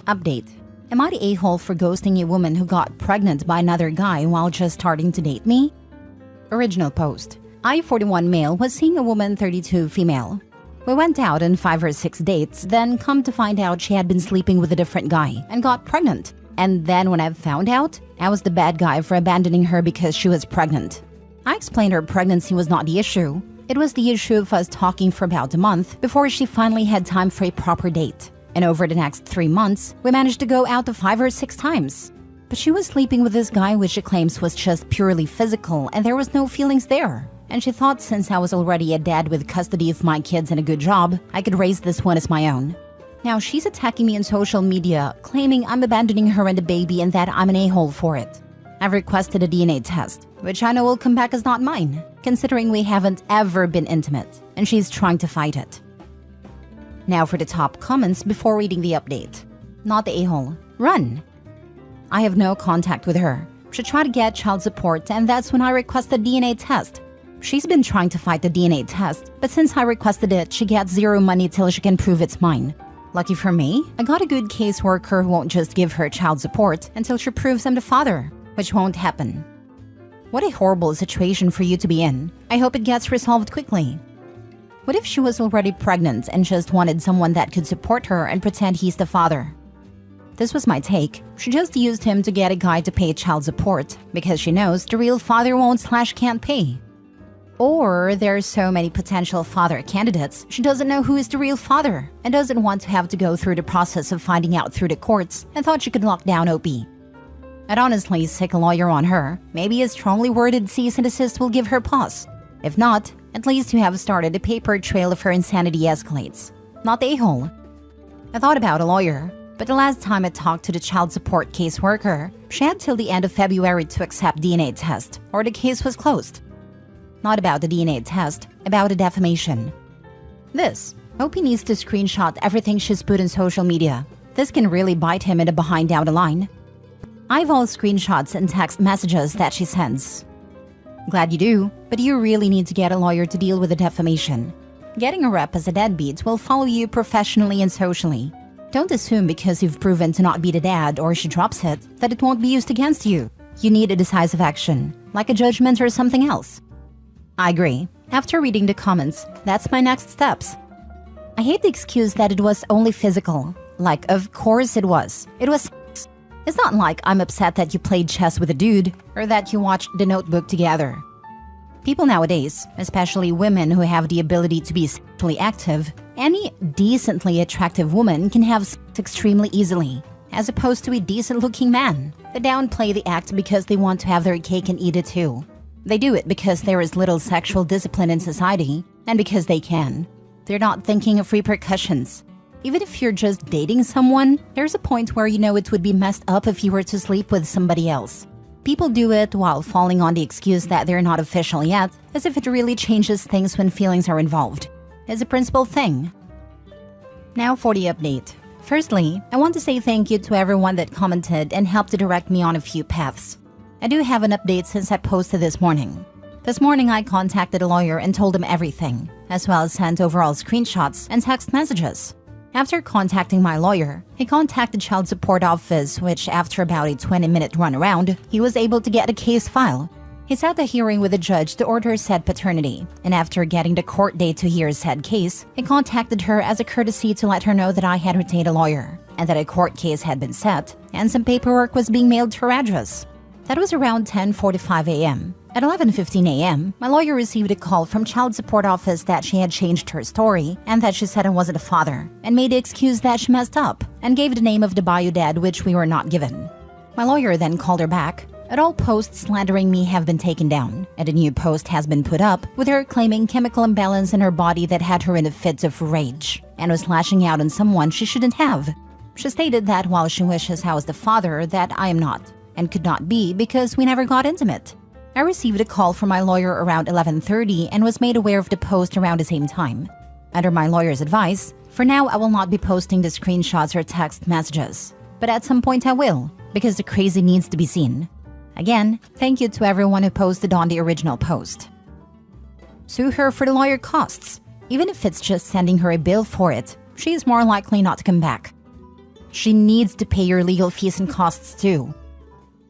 Update. Am I the a-hole for ghosting a woman who got pregnant by another guy while just starting to date me? Original post. I, 41 male, was seeing a woman, 32 female. We went out on 5 or 6 dates, then come to find out she had been sleeping with a different guy and got pregnant. And then when I found out, I was the bad guy for abandoning her because she was pregnant. I explained her pregnancy was not the issue. It was the issue of us talking for about a month before she finally had time for a proper date. And over the next 3 months, we managed to go out to 5 or 6 times. But she was sleeping with this guy which she claims was just purely physical and there was no feelings there. And she thought since I was already a dad with custody of my kids and a good job, I could raise this one as my own. Now she's attacking me on social media, claiming I'm abandoning her and the baby and that I'm an a-hole for it. I've requested a DNA test, which I know will come back as not mine, considering we haven't ever been intimate, and she's trying to fight it. Now for the top comments before reading the update. Not the a-hole. Run! I have no contact with her. She tried to get child support and that's when I requested DNA test. She's been trying to fight the DNA test, but since I requested it, she gets zero money till she can prove it's mine. Lucky for me, I got a good caseworker who won't just give her child support until she proves I'm the father, which won't happen. What a horrible situation for you to be in. I hope it gets resolved quickly. What if she was already pregnant and just wanted someone that could support her and pretend he's the father? This was my take. She just used him to get a guy to pay child support because she knows the real father won't/can't pay. Or there's so many potential father candidates, she doesn't know who is the real father and doesn't want to have to go through the process of finding out through the courts and thought she could lock down OP. I'd honestly sick a lawyer on her. Maybe a strongly worded cease and desist will give her pause. If not, at least you have started a paper trail if her insanity escalates. Not the a-hole. I thought about a lawyer, but the last time I talked to the child support caseworker, she had till the end of February to accept DNA test, or the case was closed. Not about the DNA test, about the defamation. This, OP needs to screenshot everything she's put in social media. This can really bite him in the behind down the line. I've all screenshots and text messages that she sends. Glad you do, but you really need to get a lawyer to deal with the defamation. Getting a rep as a deadbeat will follow you professionally and socially. Don't assume because you've proven to not be the dad or she drops it, that it won't be used against you. You need a decisive action, like a judgment or something else. I agree. After reading the comments, that's my next steps. I hate the excuse that it was only physical. Like, of course it was. It was sex. It's not like I'm upset that you played chess with a dude or that you watched The Notebook together. People nowadays, especially women who have the ability to be sexually active, any decently attractive woman can have sex extremely easily, as opposed to a decent-looking man. They downplay the act because they want to have their cake and eat it too. They do it because there is little sexual discipline in society, and because they can. They're not thinking of repercussions. Even if you're just dating someone, there's a point where you know it would be messed up if you were to sleep with somebody else. People do it while falling on the excuse that they're not official yet, as if it really changes things when feelings are involved. It's a principal thing. Now for the update. Firstly, I want to say thank you to everyone that commented and helped to direct me on a few paths. I do have an update since I posted this morning. This morning I contacted a lawyer and told him everything, as well as sent overall screenshots and text messages. After contacting my lawyer, he contacted Child Support Office, which after about a 20-minute runaround, he was able to get a case file. He set a hearing with the judge to order said paternity, and after getting the court date to hear said case, he contacted her as a courtesy to let her know that I had retained a lawyer, and that a court case had been set, and some paperwork was being mailed to her address. That was around 10:45 a.m. At 11:15 a.m., my lawyer received a call from Child Support Office that she had changed her story and that she said I wasn't a father, and made the excuse that she messed up and gave the name of the bio dad, which we were not given. My lawyer then called her back. And all posts slandering me have been taken down, and a new post has been put up with her claiming chemical imbalance in her body that had her in a fit of rage and was lashing out on someone she shouldn't have. She stated that while she wishes I was the father, that I am not, and could not be because we never got intimate. I received a call from my lawyer around 11:30 and was made aware of the post around the same time. Under my lawyer's advice, for now I will not be posting the screenshots or text messages, but at some point I will, because the crazy needs to be seen. Again, thank you to everyone who posted on the original post. Sue her for the lawyer costs. Even if it's just sending her a bill for it, she is more likely not to come back. she needs to pay your legal fees and costs too.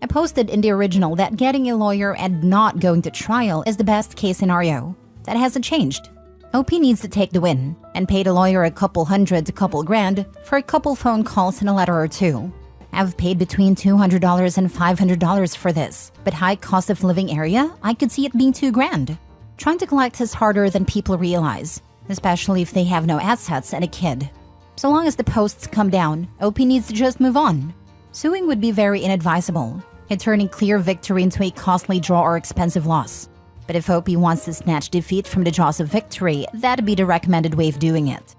I posted in the original that getting a lawyer and not going to trial is the best case scenario. That hasn't changed. OP needs to take the win and pay the lawyer a couple hundred to couple grand for a couple phone calls and a letter or two. I've paid between $200 and $500 for this, but high cost of living area, I could see it being $2,000. Trying to collect is harder than people realize, especially if they have no assets and a kid. So long as the posts come down, OP needs to just move on. Suing would be very inadvisable, it turning clear victory into a costly draw or expensive loss. But if OP wants to snatch defeat from the jaws of victory, that'd be the recommended way of doing it.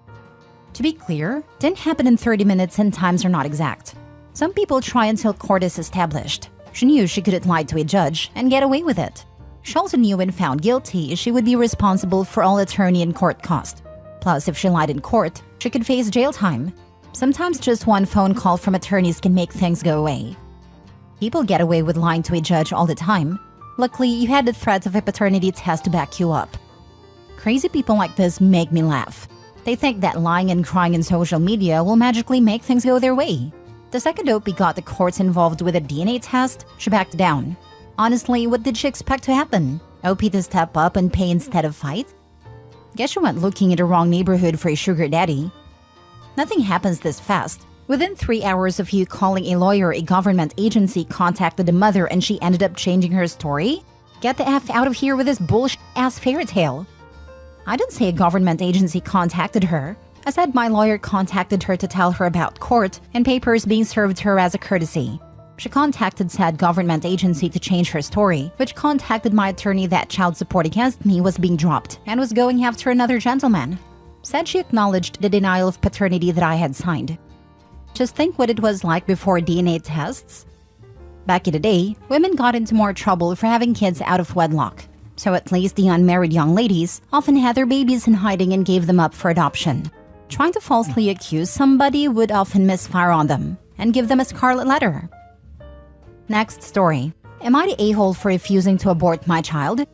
To be clear, didn't happen in 30 minutes and times are not exact. Some people try until court is established. She knew she couldn't lie to a judge and get away with it. She also knew when found guilty, she would be responsible for all attorney and court cost. Plus, if she lied in court, she could face jail time. Sometimes just one phone call from attorneys can make things go away. People get away with lying to a judge all the time. Luckily, you had the threat of a paternity test to back you up. Crazy people like this make me laugh. They think that lying and crying in social media will magically make things go their way. The second OP got the courts involved with a DNA test, she backed down. Honestly, what did she expect to happen? OP to step up and pay instead of fight? Guess she went looking in the wrong neighborhood for a sugar daddy. Nothing happens this fast. Within 3 hours of you calling a lawyer, a government agency contacted the mother and she ended up changing her story? Get the F out of here with this bullshit-ass fairy tale. I didn't say a government agency contacted her. I said my lawyer contacted her to tell her about court and papers being served her as a courtesy. She contacted said government agency to change her story, which contacted my attorney that child support against me was being dropped and was going after another gentleman. Said she acknowledged the denial of paternity that I had signed. Just think what it was like before DNA tests. Back in the day, women got into more trouble for having kids out of wedlock. So at least the unmarried young ladies often had their babies in hiding and gave them up for adoption. Trying to falsely accuse somebody would often misfire on them and give them a scarlet letter. Next story. Am I the a-hole for refusing to abort my child?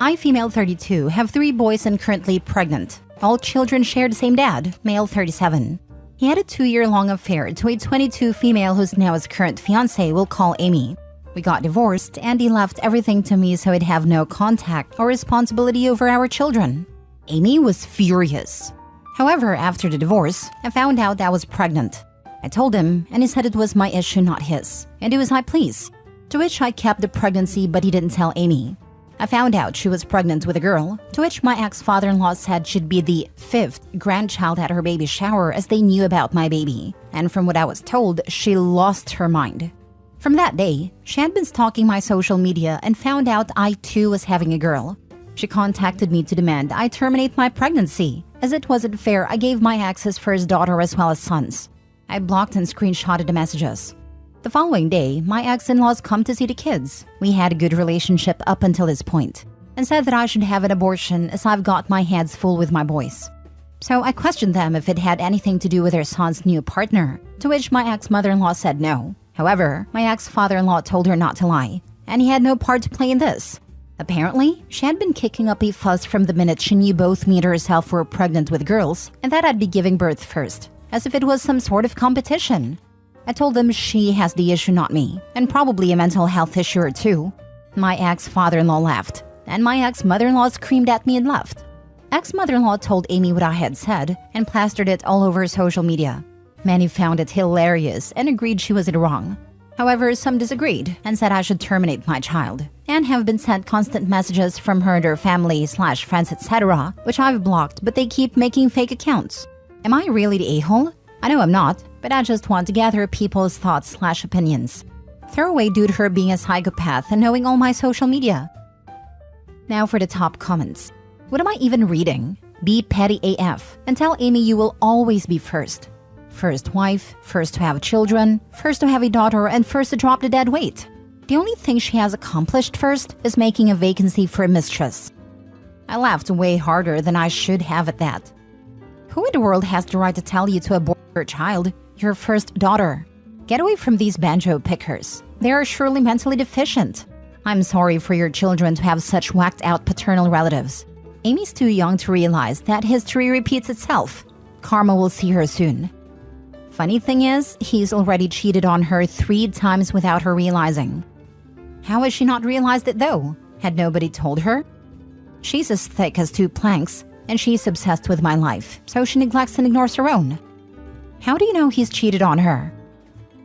I, female 32, have 3 boys and currently pregnant. All children share the same dad, male 37. He had a 2-year-long affair to a 22 female who's now his current fiancée we'll call Amy. We got divorced and he left everything to me so he'd have no contact or responsibility over our children. Amy was furious. However, after the divorce, I found out I was pregnant. I told him, and he said it was my issue, not his, and he was like, please. To which I kept the pregnancy, but he didn't tell Amy. I found out she was pregnant with a girl, to which my ex-father-in-law said she'd be the 5th grandchild at her baby shower as they knew about my baby. And from what I was told, she lost her mind. From that day, she had been stalking my social media and found out I too was having a girl. She contacted me to demand I terminate my pregnancy, as it wasn't fair I gave my access for his daughter as well as sons. I blocked and screenshotted the messages. The following day, my ex-in-laws come to see the kids. We had a good relationship up until this point, and said that I should have an abortion as I've got my hands full with my boys. So I questioned them if it had anything to do with their son's new partner, to which my ex-mother-in-law said no. However, my ex-father-in-law told her not to lie, and he had no part to play in this. Apparently, she had been kicking up a fuss from the minute she knew both me and herself were pregnant with girls, and that I'd be giving birth first, as if it was some sort of competition. I told them she has the issue, not me, and probably a mental health issue or two. My ex-father-in-law laughed, and my ex-mother-in-law screamed at me and left. Ex-mother-in-law told Amy what I had said and plastered it all over social media. Many found it hilarious and agreed she was wrong. However, some disagreed and said I should terminate my child, and have been sent constant messages from her and her family/friends, etc., which I've blocked, but they keep making fake accounts. Am I really the a-hole? I know I'm not, but I just want to gather people's thoughts/opinions. Throw away due to her being a psychopath and knowing all my social media. Now for the top comments. What am I even reading? Be petty AF and tell Amy you will always be first. First wife, first to have children, first to have a daughter, and first to drop the dead weight. The only thing she has accomplished first is making a vacancy for a mistress. I laughed way harder than I should have at that. Who in the world has the right to tell you to abort your child, your first daughter? Get away from these banjo pickers. They are surely mentally deficient. I'm sorry for your children to have such whacked-out paternal relatives. Amy's too young to realize that history repeats itself. Karma will see her soon. Funny thing is, he's already cheated on her 3 times without her realizing. How has she not realized it though? Had nobody told her? She's as thick as 2 planks, and she's obsessed with my life, so she neglects and ignores her own. How do you know he's cheated on her?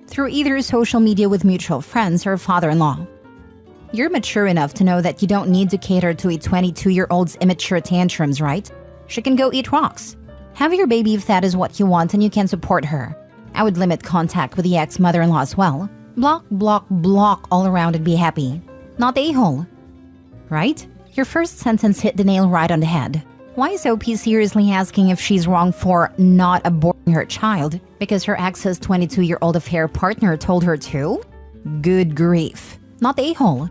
Through either social media with mutual friends or father-in-law. You're mature enough to know that you don't need to cater to a 22-year-old's immature tantrums, right? She can go eat rocks. Have your baby if that is what you want and you can support her. I would limit contact with the ex-mother-in-law as well. Block, block, block all around and be happy. Not the a-hole. Right? Your first sentence hit the nail right on the head. Why is OP seriously asking if she's wrong for not aborting her child because her ex's 22-year-old affair partner told her to? Good grief. Not the a-hole.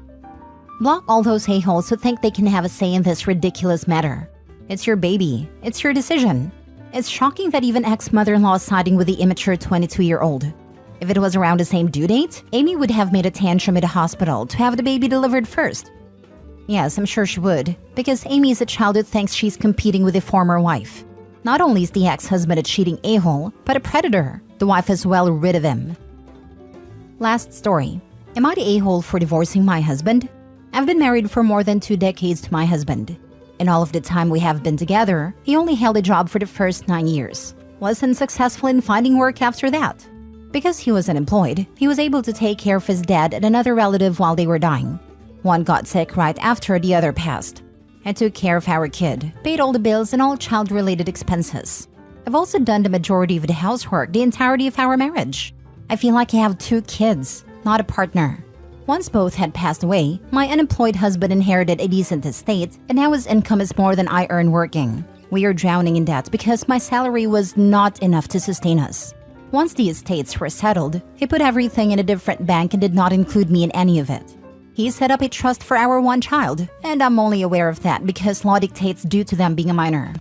Block all those a-holes who think they can have a say in this ridiculous matter. It's your baby. It's your decision. It's shocking that even ex-mother-in-law is siding with the immature 22-year-old. If it was around the same due date, Amy would have made a tantrum at a hospital to have the baby delivered first. Yes, I'm sure she would, because Amy is a child who thinks she's competing with a former wife. Not only is the ex-husband a cheating a-hole, but a predator. The wife is well rid of him. Last story. Am I the a-hole for divorcing my husband? I've been married for more than 2 decades to my husband. In all of the time we have been together, he only held a job for the first 9 years. Wasn't successful in finding work after that. Because he was unemployed, he was able to take care of his dad and another relative while they were dying. One got sick right after the other passed. I took care of our kid, paid all the bills and all child-related expenses. I've also done the majority of the housework the entirety of our marriage. I feel like I have 2 kids, not a partner. Once both had passed away, my unemployed husband inherited a decent estate, and now his income is more than I earn working. We are drowning in debt because my salary was not enough to sustain us. Once the estates were settled, he put everything in a different bank and did not include me in any of it. He set up a trust for our 1 child, and I'm only aware of that because law dictates due to them being a minor.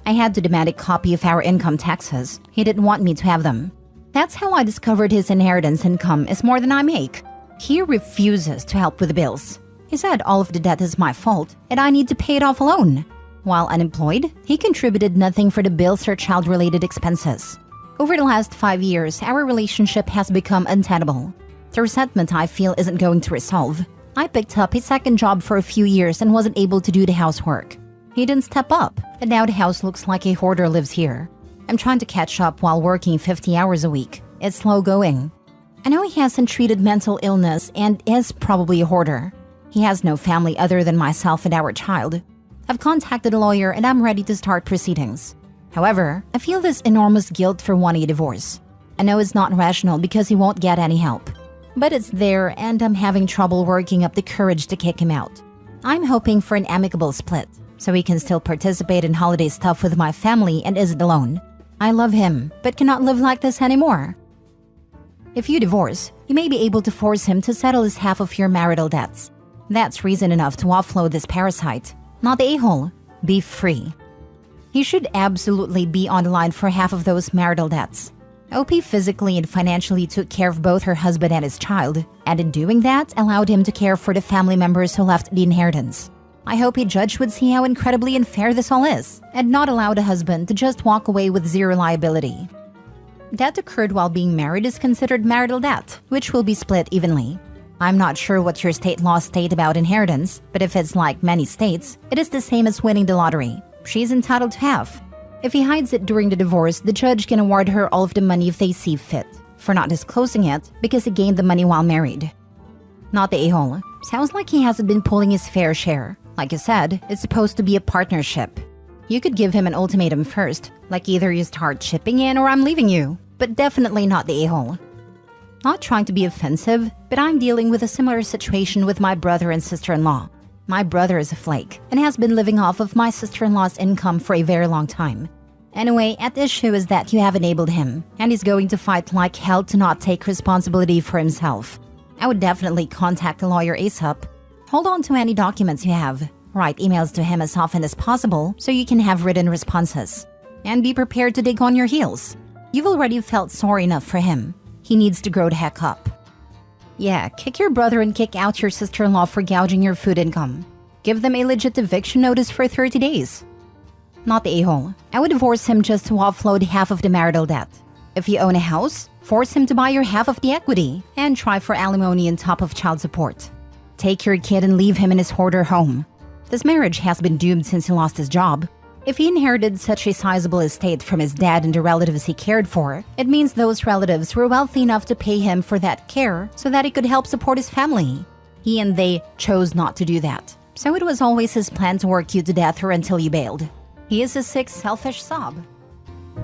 I had to demand a copy of our income taxes. He didn't want me to have them. That's how I discovered his inheritance income is more than I make. He refuses to help with the bills. He said all of the debt is my fault and I need to pay it off alone. While unemployed, he contributed nothing for the bills or child-related expenses. Over the last 5 years, our relationship has become untenable. The resentment I feel isn't going to resolve. I picked up a second job for a few years and wasn't able to do the housework. He didn't step up, and now the house looks like a hoarder lives here. I'm trying to catch up while working 50 hours a week. It's slow going. I know he hasn't treated mental illness and is probably a hoarder. He has no family other than myself and our child. I've contacted a lawyer and I'm ready to start proceedings. However, I feel this enormous guilt for wanting a divorce. I know it's not rational because he won't get any help. But it's there and I'm having trouble working up the courage to kick him out. I'm hoping for an amicable split, so he can still participate in holiday stuff with my family and isn't alone. I love him, but cannot live like this anymore. If you divorce, you may be able to force him to settle his half of your marital debts. That's reason enough to offload this parasite. Not the a-hole. Be free. He should absolutely be on the line for half of those marital debts. OP physically and financially took care of both her husband and his child, and in doing that, allowed him to care for the family members who left the inheritance. I hope a judge would see how incredibly unfair this all is, and not allow the husband to just walk away with zero liability. Debt occurred while being married is considered marital debt, which will be split evenly. I'm not sure what your state laws state about inheritance, but if it's like many states, it is the same as winning the lottery. She's entitled to half. If he hides it during the divorce, the judge can award her all of the money if they see fit, for not disclosing it because he gained the money while married. Not the a-hole. Sounds like he hasn't been pulling his fair share. Like I said, it's supposed to be a partnership. You could give him an ultimatum first, like either you start chipping in or I'm leaving you, but definitely not the a-hole. Not trying to be offensive, but I'm dealing with a similar situation with my brother and sister-in-law. My brother is a flake and has been living off of my sister-in-law's income for a very long time. Anyway, at issue is that you have enabled him, and he's going to fight like hell to not take responsibility for himself. I would definitely contact a lawyer ASAP. Hold on to any documents you have. Write emails to him as often as possible so you can have written responses. And be prepared to dig on your heels. You've already felt sorry enough for him. He needs to grow the heck up. Yeah, kick your brother and kick out your sister-in-law for gouging your food income. Give them a legit eviction notice for 30 days. Not the a-hole. I would divorce him just to offload half of the marital debt. If you own a house, force him to buy your half of the equity and try for alimony on top of child support. Take your kid and leave him in his hoarder home. This marriage has been doomed since he lost his job. If he inherited such a sizable estate from his dad and the relatives he cared for, it means those relatives were wealthy enough to pay him for that care so that he could help support his family. He and they chose not to do that. So it was always his plan to work you to death or until you bailed. He is a sick, selfish sob.